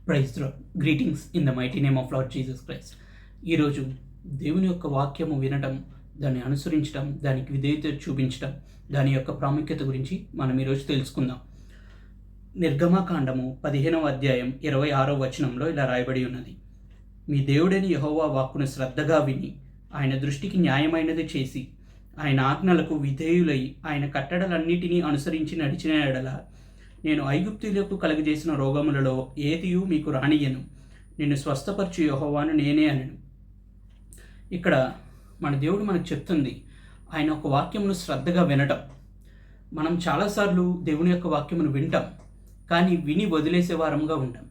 Praise Lord. Greetings in the mighty name of Lord Jesus Christ. ఈరోజు దేవుని యొక్క వాక్యము వినటం, దాన్ని అనుసరించడం, దానికి విధేయత చూపించడం, దాని యొక్క ప్రాముఖ్యత గురించి మనం ఈరోజు తెలుసుకుందాం. నిర్గమకాండము 15వ అధ్యాయం 26వ వచనంలో ఇలా రాయబడి ఉన్నది. మీ దేవుడైన యెహోవా వాక్కును శ్రద్ధగా విని ఆయన దృష్టికి న్యాయమైనది చేసి ఆయన ఆజ్ఞలకు విధేయులై ఆయన కట్టడలన్నిటినీ అనుసరించి నడిచిన ఎడల నేను ఐగుప్తీయులకు కలుగజేసిన రోగములలో ఏదియు మీకు రానియను, నిన్ను స్వస్థపరచు యెహోవాను నేనే అనెను. ఇక్కడ మన దేవుడు మనకు చెప్తుంది, ఆయన ఒక వాక్యమును శ్రద్ధగా వినటం. మనం చాలాసార్లు దేవుని యొక్క వాక్యమును వింటాం, కానీ విని వదిలేసే వారంగా ఉంటాం.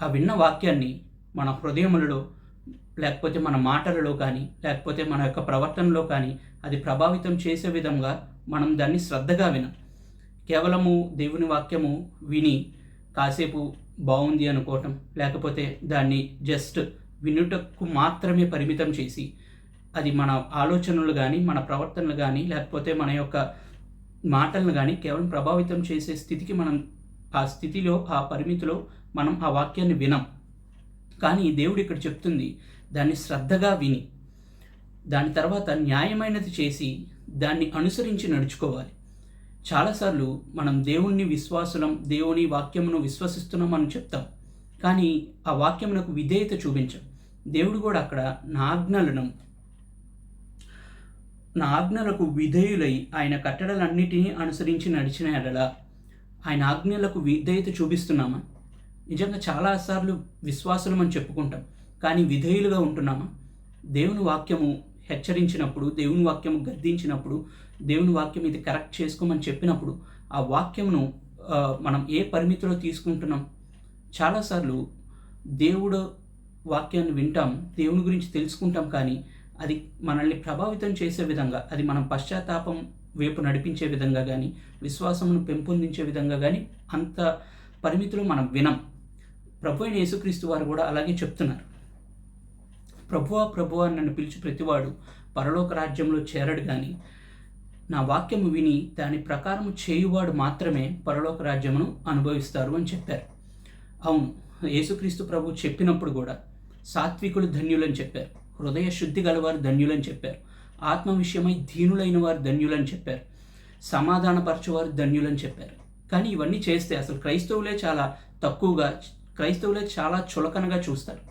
ఆ విన్న వాక్యాన్ని మన హృదయములలో లేకపోతే మన మాటలలో కానీ లేకపోతే మన యొక్క ప్రవర్తనలో కానీ అది ప్రభావితం చేసే విధంగా మనం దాన్ని శ్రద్ధగా వినం. కేవలము దేవుని వాక్యము విని కాసేపు బాగుంది అనుకోవటం, లేకపోతే దాన్ని జస్ట్ వినుటకు మాత్రమే పరిమితం చేసి అది మన ఆలోచనలు కానీ మన ప్రవర్తనలు కానీ లేకపోతే మన యొక్క మాటలను కానీ కేవలం ప్రభావితం చేసే స్థితికి మనం ఆ స్థితిలో ఆ పరిమితిలో మనం ఆ వాక్యాన్ని వినం. కానీ దేవుడు ఇక్కడ చెప్తుంది, దాన్ని శ్రద్ధగా విని దాని తర్వాత న్యాయమైనది చేసి దాన్ని అనుసరించి నడుచుకోవాలి. చాలాసార్లు మనం దేవుని విశ్వాసులం, దేవుని వాక్యమును విశ్వసిస్తున్నాం అని చెప్తాం, కానీ ఆ వాక్యమునకు విధేయత చూపించాం. దేవుడు కూడా అక్కడ నా ఆజ్ఞలకు విధేయులై ఆయన కట్టడలన్నిటినీ అనుసరించి నడిచిన ఎడల ఆయన ఆజ్ఞలకు విధేయత చూపిస్తున్నామా? నిజంగా చాలాసార్లు విశ్వాసులం అని చెప్పుకుంటాం, కానీ విధేయులుగా ఉంటున్నామా? దేవుని వాక్యము హెచ్చరించినప్పుడు, దేవుని వాక్యము గద్దించినప్పుడు, దేవుని వాక్యం ఇది కరెక్ట్ చేసుకోమని చెప్పినప్పుడు ఆ వాక్యమును మనం ఏ పరిమితిలో తీసుకుంటున్నాం? చాలాసార్లు దేవుడు వాక్యాన్ని వింటాం, దేవుని గురించి తెలుసుకుంటాం, కానీ అది మనల్ని ప్రభావితం చేసే విధంగా, అది మనం పశ్చాత్తాపం వైపు నడిపించే విధంగా కానీ విశ్వాసమును పెంపొందించే విధంగా కానీ అంత పరిమితిలో మనం వినం. ప్రభు అయిన యేసుక్రీస్తు వారు కూడా అలాగే చెప్తున్నారు. ప్రభువా ప్రభువా నన్ను పిలిచి ప్రతివాడు పరలోక రాజ్యంలో చేరడు, కానీ నా వాక్యము విని దాని ప్రకారము చేయువాడు మాత్రమే పరలోక రాజ్యమును అనుభవిస్తారు అని చెప్పారు. అవును, యేసుక్రీస్తు ప్రభు చెప్పినప్పుడు కూడా సాత్వికులు ధన్యులని చెప్పారు, హృదయ శుద్ధి గలవారు ధన్యులని చెప్పారు, ఆత్మ విషయమై దీనులైన వారు ధన్యులని చెప్పారు, సమాధానపరచువారు ధన్యులని చెప్పారు. కానీ ఇవన్నీ చేస్తే అసలు క్రైస్తవులే చాలా చులకనగా చూస్తారు.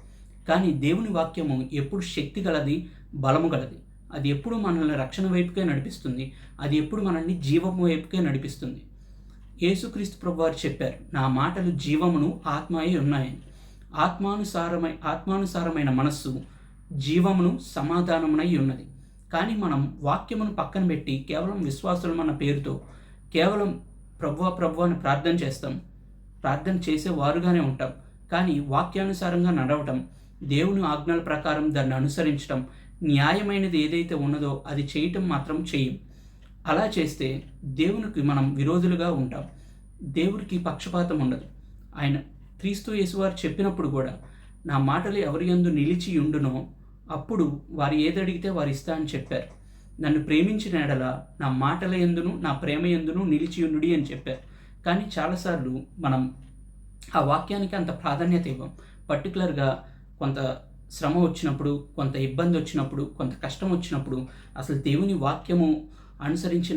కానీ దేవుని వాక్యము ఎప్పుడు శక్తి గలది, బలము గలది. అది ఎప్పుడు మనల్ని రక్షణ వైపుకే నడిపిస్తుంది, అది ఎప్పుడు మనల్ని జీవము వైపుకే నడిపిస్తుంది. యేసుక్రీస్తు ప్రభు వారు చెప్పారు, నా మాటలు జీవమును ఆత్మయే ఉన్నాయని. ఆత్మానుసారమైన మనస్సు జీవమును సమాధానమునై ఉన్నది. కానీ మనం వాక్యమును పక్కన పెట్టి కేవలం విశ్వాసులం అన్న పేరుతో కేవలం ప్రభువా అని ప్రార్థన చేస్తాం, ప్రార్థన చేసే వారుగానే ఉంటాం. కానీ వాక్యానుసారంగా నడవటం, దేవుని ఆజ్ఞల ప్రకారం దాన్ని అనుసరించడం, న్యాయమైనది ఏదైతే ఉన్నదో అది చేయటం మాత్రం చేయం. అలా చేస్తే దేవునికి మనం విరోధులుగా ఉంటాం, దేవుడికి పక్షపాతం ఉండదు. ఆయన క్రీస్తు యేసువారు చెప్పినప్పుడు కూడా నా మాటలు ఎవరి యందు నిలిచి ఉండునో అప్పుడు వారు ఏదడిగితే వారు ఇస్తా అని చెప్పారు. నన్ను ప్రేమించిన ఎడల నా మాటల యందును నా ప్రేమ యందును నిలిచియుండుడి అని చెప్పారు. కానీ చాలాసార్లు మనం ఆ వాక్యానికి అంత ప్రాధాన్యత ఇవ్వం. పర్టికులర్గా కొంత శ్రమ వచ్చినప్పుడు, కొంత ఇబ్బంది వచ్చినప్పుడు, కొంత కష్టం వచ్చినప్పుడు అసలు దేవుని వాక్యము అనుసరించి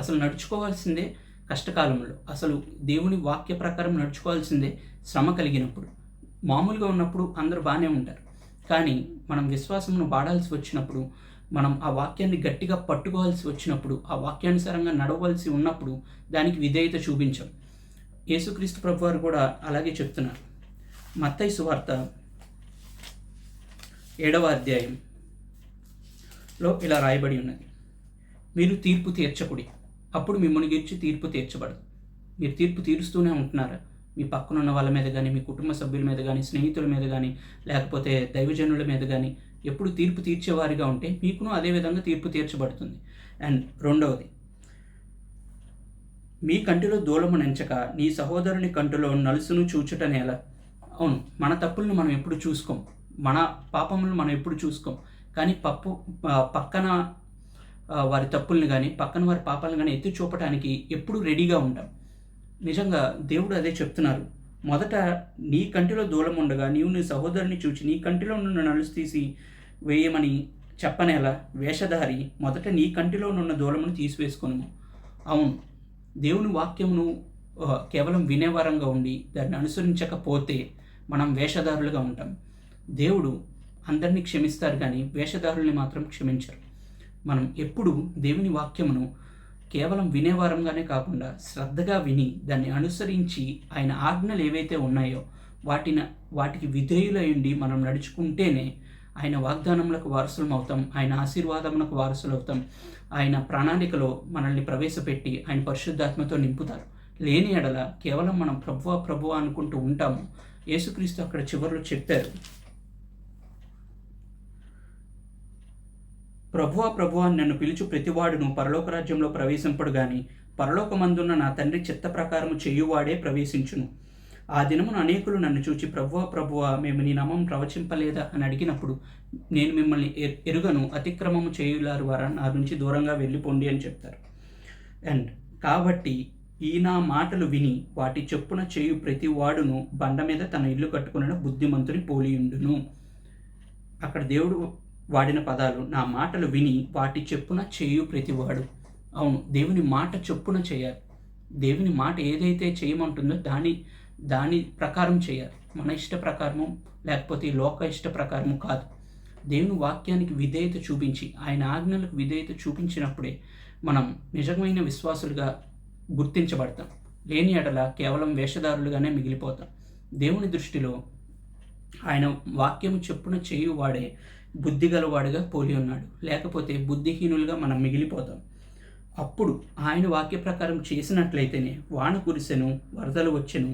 అసలు నడుచుకోవాల్సిందే కష్టకాలంలో, అసలు దేవుని వాక్య ప్రకారం నడుచుకోవాల్సిందే శ్రమ కలిగినప్పుడు. మామూలుగా ఉన్నప్పుడు అందరూ బాగానే ఉంటారు, కానీ మనం విశ్వాసమును వాడాల్సి వచ్చినప్పుడు, మనం ఆ వాక్యాన్ని గట్టిగా పట్టుకోవాల్సి వచ్చినప్పుడు, ఆ వాక్యానుసారంగా నడవలసి ఉన్నప్పుడు దానికి విధేయత చూపించాం. యేసుక్రీస్తు ప్రభు వారు కూడా అలాగే చెప్తున్నారు. మత్తయి సువార్త 7వ అధ్యాయంలో ఇలా రాయబడి ఉన్నది, మీరు తీర్పు తీర్చకుడి, అప్పుడు మిమ్మల్ని గెలిచి తీర్పు తీర్చబడదు. మీరు తీర్పు తీరుస్తూనే ఉంటున్నారా? మీ పక్కన ఉన్న వాళ్ళ మీద కానీ, మీ కుటుంబ సభ్యుల మీద కానీ, స్నేహితుల మీద కానీ, లేకపోతే దైవజనుల మీద కానీ ఎప్పుడు తీర్పు తీర్చేవారిగా ఉంటే మీకును అదే విధంగా తీర్పు తీర్చబడుతుంది. అండ్ రెండవది, మీ కంటిలో దూలము నెంచక నీ సహోదరుని కంటిలో నలుసును చూచుట నేల. అవును, మన తప్పులను మనం ఎప్పుడు చూసుకోం, మన పాపములను మనం ఎప్పుడు చూసుకోం, కానీ పక్కన వారి తప్పుల్ని కానీ పక్కన వారి పాపాలను కానీ ఎత్తి చూపటానికి ఎప్పుడు రెడీగా ఉంటాం. నిజంగా దేవుడు అదే చెప్తున్నారు, మొదట నీ కంటిలో దూలం ఉండగా నీవు నీ సహోదరుని చూచి నీ కంటిలో నున్న నలుసు తీసి వేయమని చెప్పనేలా? వేషధారి, మొదట నీ కంటిలో నున్న దూలమును తీసివేసుకొనుము. అవును, దేవుని వాక్యమును కేవలం వినేవారంగా ఉండి దాన్ని అనుసరించకపోతే మనం వేషధారులుగా ఉంటాం. దేవుడు అందరినీ క్షమిస్తారు కానీ వేషధారుల్ని మాత్రం క్షమించరు. మనం ఎప్పుడు దేవుని వాక్యమును కేవలం వినేవారంగానే కాకుండా శ్రద్ధగా విని దాన్ని అనుసరించి ఆయన ఆజ్ఞలు ఏవైతే ఉన్నాయో వాటికి విధేయులై ఉండి మనం నడుచుకుంటేనే ఆయన వాగ్దానములకు వారసులం అవుతాం, ఆయన ఆశీర్వాదములకు వారసులు అవుతాం. ఆయన ప్రణాళికలో మనల్ని ప్రవేశపెట్టి ఆయన పరిశుద్ధాత్మతో నింపుతారు. లేని ఎడల కేవలం మనం ప్రభువా ప్రభువా అనుకుంటూ ఉంటాము. యేసుక్రీస్తు అక్కడ చివరిలో చెప్పారు, ప్రభువా ప్రభువా నన్ను పిలుచు ప్రతివాడును పరలోక రాజ్యంలో ప్రవేశింపడు గాని పరలోకమందున్న నా తండ్రి చిత్త ప్రకారము చేయువాడే ప్రవేశించును. ఆ దినమున అనేకులు నన్ను చూచి ప్రభువా ప్రభువా మేము నీ నామం ప్రవచింపలేదా అని అడిగినప్పుడు నేను మిమ్మల్ని ఎరుగను, అతిక్రమము చేయులారు వారా, నా నుంచి దూరంగా వెళ్ళిపోండి అని చెప్తారు. అండ్ కాబట్టి ఈ నా మాటలు విని వాటి చొప్పున చేయు ప్రతి వాడును బండ మీద తన ఇల్లు కట్టుకున్న బుద్ధిమంతుని పోలియుండును. అక్కడ దేవుడు వాడిన పదాలు నా మాటలు విని వాటి చెప్పున చేయు ప్రతివాడు. అవును, దేవుని మాట చొప్పున చేయాలి. దేవుని మాట ఏదైతే చేయమంటుందో దాని ప్రకారం చేయాలి. మన ఇష్ట ప్రకారము లేకపోతే లోక ఇష్ట ప్రకారము కాదు. దేవుని వాక్యానికి విధేయత చూపించి ఆయన ఆజ్ఞలకు విధేయత చూపించినప్పుడే మనం నిజమైన విశ్వాసులుగా గుర్తించబడతాం. లేని ఎడల కేవలం వేషధారులుగానే మిగిలిపోతాం. దేవుని దృష్టిలో ఆయన వాక్యము చెప్పున చేయువాడే బుద్ధిగలవాడుగా పోలి ఉన్నాడు, లేకపోతే బుద్ధిహీనులుగా మనం మిగిలిపోతాం. అప్పుడు ఆయన వాక్య ప్రకారం చేసినట్లయితేనే వాన కురిసెను, వరదలు వచ్చెను,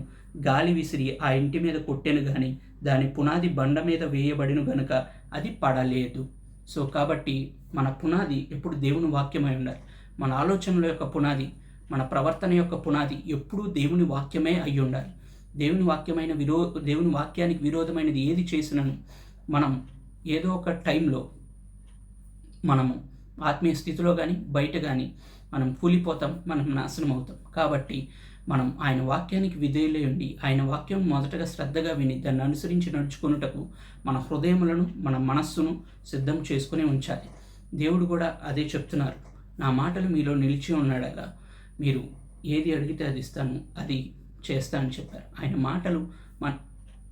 గాలి విసిరి ఆ ఇంటి మీద కొట్టెను కానీ దాని పునాది బండ మీద వేయబడిను గనుక అది పడలేదు. సో కాబట్టి మన పునాది ఎప్పుడు దేవుని వాక్యమై ఉండాలి. మన ఆలోచనల యొక్క పునాది, మన ప్రవర్తన యొక్క పునాది ఎప్పుడూ దేవుని వాక్యమే అయి ఉండాలి. దేవుని వాక్యానికి విరోధమైనది ఏది చేసినను మనం ఏదో ఒక టైంలో మనము ఆత్మీయ స్థితిలో కానీ బయట కానీ మనం కూలిపోతాం, మనం నాశనం అవుతాం. కాబట్టి మనం ఆయన వాక్యానికి విధేయులై ఉండి ఆయన వాక్యం మొదటగా శ్రద్ధగా విని దాన్ని అనుసరించి నడుచుకొనుటకు మన హృదయములను మన మనస్సును సిద్ధం చేసుకుని ఉంచాలి. దేవుడు కూడా అదే చెప్తున్నారు, నా మాటలు మీలో నిలిచి ఉన్నాడగా మీరు ఏది అడిగితే అది ఇస్తాను, అది చేస్తా అని చెప్పారు. ఆయన మాటలు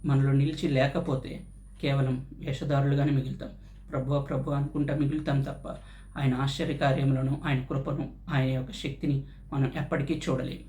మనలో నిలిచి లేకపోతే కేవలం వేషధారులుగానే మిగులుతాం. ప్రభువా ప్రభువా అనుకుంటా మిగులుతాం తప్ప ఆయన ఆశ్చర్యకార్యములను, ఆయన కృపను, ఆయన యొక్క శక్తిని మనం ఎప్పటికీ చూడలేం.